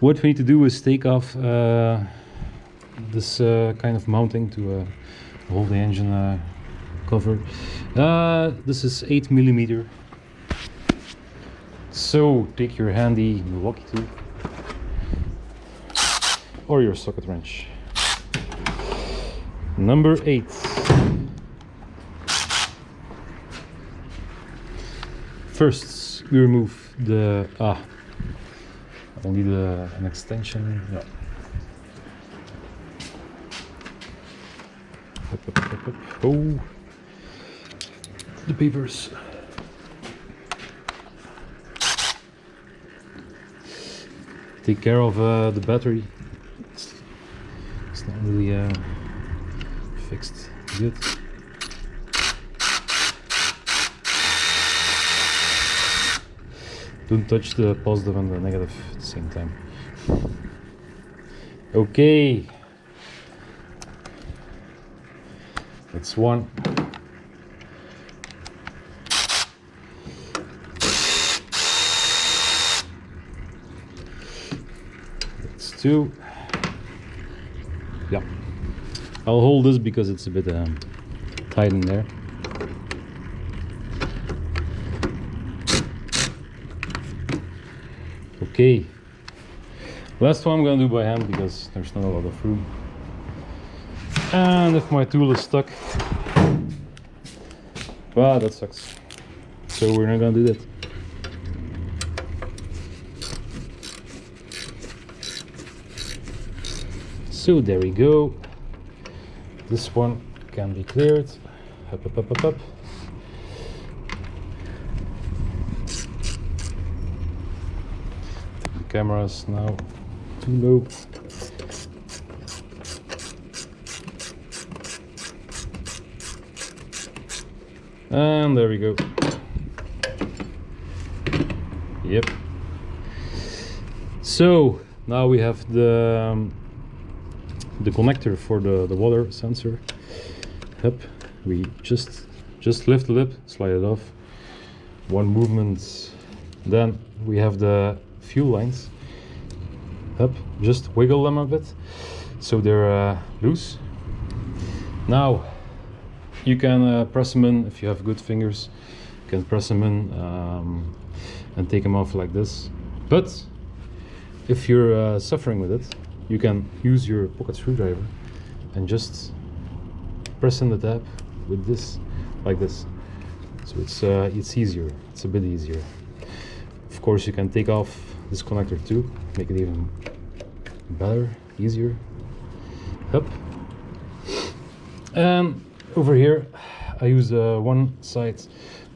What we need to do is take off this kind of mounting to hold the engine cover. This is 8mm. So take your handy Milwaukee tool or your socket wrench. Number 8. First, we remove the I'll need an extension. Yeah. Up. Oh, the papers. Take care of the battery. It's not really fixed good. Don't touch the positive and the negative at the same time. Okay. That's one. That's two. Yeah. I'll hold this because it's a bit tight in there. Okay, last one I'm gonna do by hand because there's not a lot of room. And if my tool is stuck, well, that sucks. So we're not gonna do that. So there we go. This one can be cleared. Up. Cameras now too low. And there we go. Yep. So now we have the connector for the water sensor. Yep. We just lift the lip, slide it off. One movement. Then we have the fuel lines. Up, just wiggle them a bit so they're loose. Now you can press them in if you have good fingers. You can press them in and take them off like this. But if you're suffering with it, you can use your pocket screwdriver and just press in the tab with this, like this. So it's easier. It's a bit easier. Of course, you can take off this connector too, make it even better, easier. Up. And over here I use one side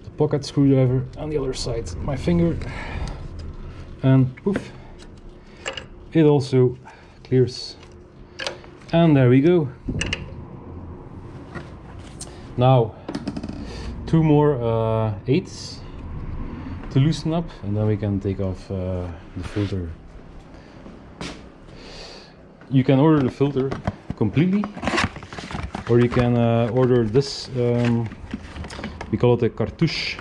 the pocket screwdriver and the other side my finger, and poof, it also clears. And there we go. Now 2 more 8s to loosen up, and then we can take off the filter. You can order the filter completely, or you can order this, we call it a cartouche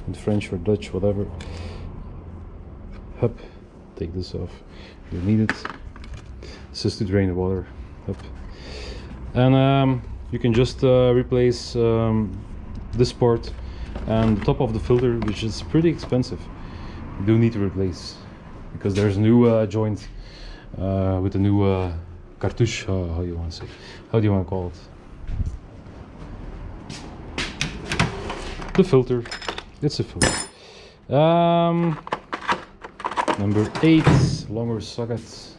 in French or Dutch, whatever. Hup, take this off, you need it. This is to drain the water. Hup. And you can just replace this part and the top of the filter, which is pretty expensive. You do need to replace because there's a new joint with a new cartouche. How do you want to say? How do you want to call it? The filter. It's a filter. Number 8, longer sockets.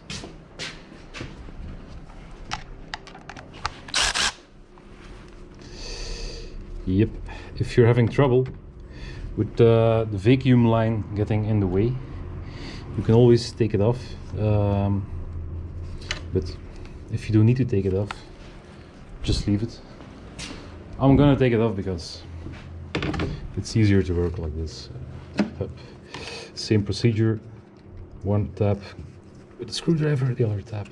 Yep. If you're having trouble with the vacuum line getting in the way, you can always take it off. But if you don't need to take it off, just leave it. I'm gonna take it off because it's easier to work like this. Same procedure. One tap with the screwdriver, the other tap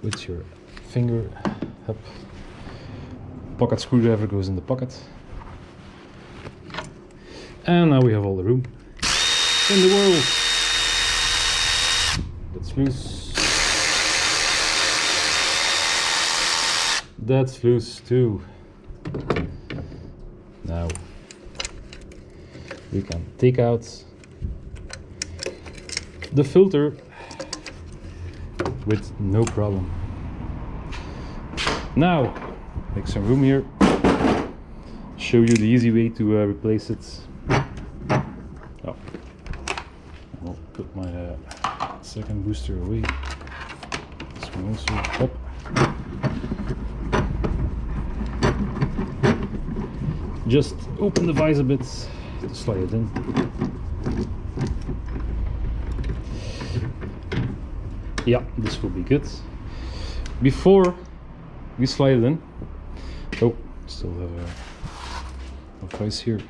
with your finger. Up. Pocket screwdriver goes in the pocket. And now we have all the room in the world. loose. That's loose too. Now we can take out the filter with no problem. Now make some room here. Show you the easy way to replace it. Oh. I'll put my second booster away. This one also up. Just open the vise a bit to slide it in. Yeah, this will be good. Before we slide it in, oh, still have a vise here.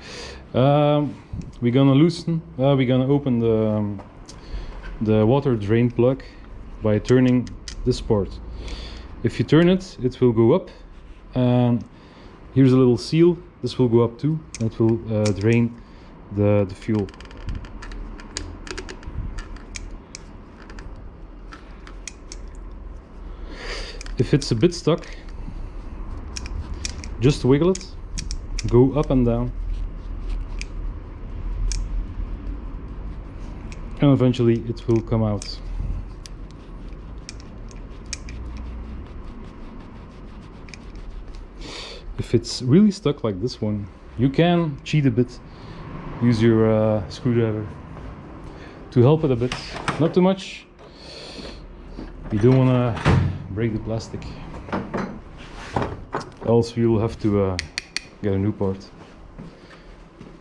We're gonna loosen. We're gonna open the water drain plug by turning this part. If you turn it, it will go up, and here's a little seal. This will go up too. It will drain the fuel. If it's a bit stuck, just wiggle it, go up and down, and eventually it will come out. If it's really stuck like this one, you can cheat a bit. Use your screwdriver to help it a bit, not too much. You don't want to break the plastic, else you'll have to get a new part.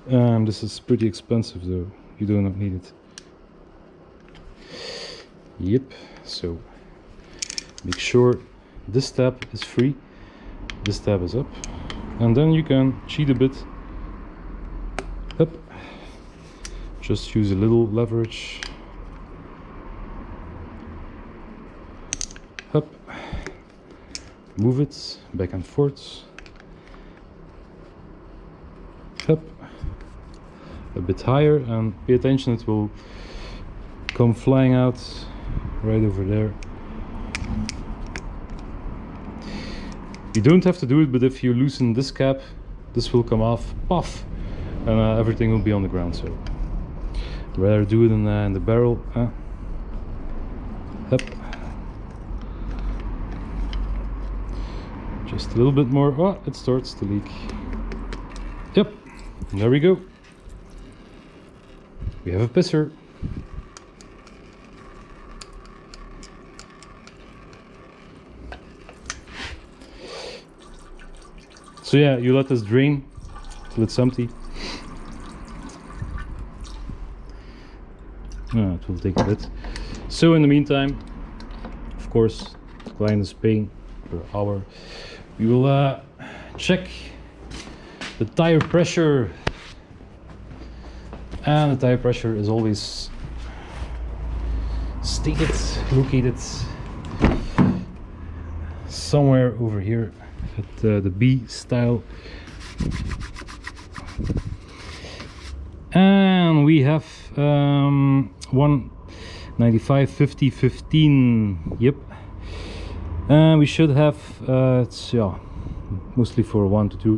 This is pretty expensive though, you do not need it. Yep, so make sure this tab is free, this tab is up, and then you can cheat a bit. Up. Just use a little leverage. Up. Move it back and forth. Up. A bit higher, and pay attention, it will come flying out right over there. You don't have to do it, but if you loosen this cap, this will come off, puff, and everything will be on the ground. So rather do it in the barrel. Up. Just a little bit more. Oh, it starts to leak. Yep, there we go. We have a pisser. So yeah, you let this drain till it's empty. It will take a bit. So in the meantime, of course, the client is paying per hour. We will check the tire pressure, and the tire pressure is always stated, located somewhere over here at the B style, and we have 195 50 15. Yep. And we should have it's, yeah, mostly for 1 to 2.